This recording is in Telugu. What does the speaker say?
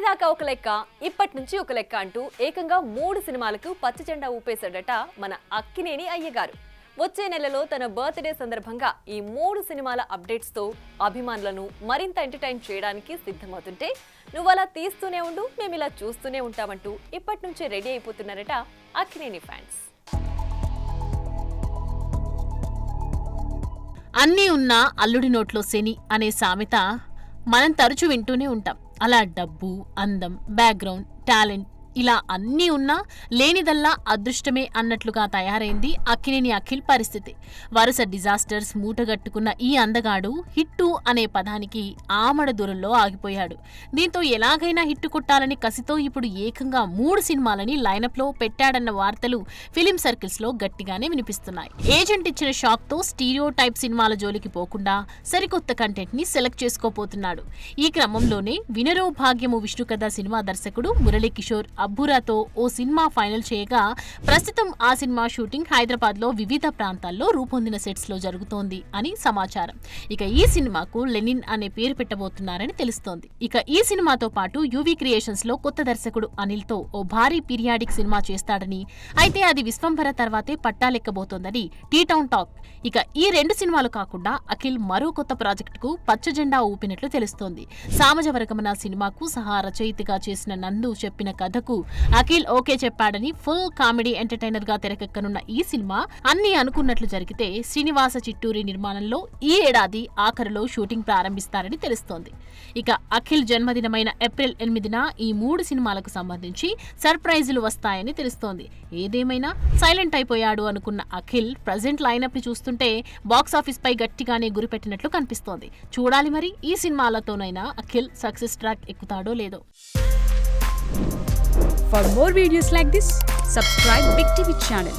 ఇప్పటిదాకా ఒక లెక్క, ఇప్పటి నుంచి ఒక లెక్క అంటూ ఏకంగా 3 సినిమాలకు పచ్చజెండా ఊపేశాడట మన అక్కినేని అయ్యగారు. వచ్చే నెలలో తన బర్త్డే సందర్భంగా ఈ 3 సినిమాల అప్డేట్స్ తో అభిమానులను మరింత ఎంటర్టైన్ చేయడానికి సిద్ధమవుతుంటే, నువ్వలా తీస్తూనే ఉండు, మేమిలా చూస్తూనే ఉంటామంటూ ఇప్పటి నుంచే రెడీ అయిపోతున్నారట అక్కినేని ఫ్యాన్స్. అన్నీ ఉన్నా అల్లుడి నోట్లో శని అనే సామెత మనం తరచూ వింటూనే ఉంటాం. అలా డబ్బు, అందం, బ్యాక్గ్రౌండ్, టాలెంట్ ఇలా అన్నీ ఉన్నా లేనిదల్లా అదృష్టమే అన్నట్లుగా తయారైంది అక్కినేని అఖిల్ పరిస్థితి. వరుస డిజాస్టర్స్ మూటగట్టుకున్న ఈ అందగాడు హిట్టు అనే పదానికి ఆమడ దూరంలో ఆగిపోయాడు. దీంతో ఎలాగైనా హిట్టు కొట్టాలని కసితో ఇప్పుడు ఏకంగా 3 సినిమాలని లైనప్ లో పెట్టాడన్న వార్తలు ఫిలిం సర్కిల్స్ లో గట్టిగానే వినిపిస్తున్నాయి. ఏజెంట్ ఇచ్చిన షాక్ తో స్టీరియో టైప్ సినిమాల జోలికి పోకుండా సరికొత్త కంటెంట్ ని సెలెక్ట్ చేసుకోపోతున్నాడు. ఈ క్రమంలోనే వినరో భాగ్యము విష్ణు కథ సినిమా దర్శకుడు మురళీ కిషోర్ అబ్బురాతో ఓ సినిమా ఫైనల్ చేయగా, ప్రస్తుతం ఆ సినిమా షూటింగ్ హైదరాబాద్ లో వివిధ ప్రాంతాల్లో రూపొందిన సెట్స్ లో జరుగుతోంది అని సమాచారం. ఇక ఈ సినిమాకు లెనిన్ అనే పేరు పెట్టబోతున్నారని తెలుస్తోంది. ఇక ఈ సినిమాతో పాటు యువి క్రియేషన్స్ లో కొత్త దర్శకుడు అనిల్ తో ఓ భారీ పీరియాడిక్ సినిమా చేస్తాడని, అయితే అది విశ్వంభర తర్వాతే పట్టాలెక్కబోతోందని టీ టౌన్ టాక్. ఇక ఈ 2 సినిమాలు కాకుండా అఖిల్ మరో కొత్త ప్రాజెక్ట్ కు పచ్చజెండా ఊపినట్లు తెలుస్తోంది. సామజవరగమన సినిమాకు సహా రచయితగా చేసిన నందు చెప్పిన కథకు అఖిల్ ఓకే చెప్పాడని, ఫుల్ కామెడీ ఎంటర్టైనర్ గా తెరకెక్కనున్న ఈ సినిమా అన్ని అనుకున్నట్లు జరిగితే శ్రీనివాస చిట్టూరి నిర్మాణంలో ఈ ఏడాది ఆఖరులో షూటింగ్ ప్రారంభిస్తారని తెలుస్తోంది. ఇక అఖిల్ జన్మదినమైన ఏప్రిల్ 8న ఈ 3 సినిమాలకు సంబంధించి సర్ప్రైజులు వస్తాయని తెలుస్తోంది. ఏదేమైనా సైలెంట్ అయిపోయాడు అనుకున్న అఖిల్ ప్రజెంట్ లైనప్ ని చూస్తుంటే బాక్సాఫీస్ పై గట్టిగానే గురిపెట్టినట్లు కనిపిస్తోంది. చూడాలి మరి ఈ సినిమాలతోనైనా అఖిల్ సక్సెస్ ట్రాక్ ఎక్కుతాడో లేదో. For more videos like this, subscribe Big TV channel.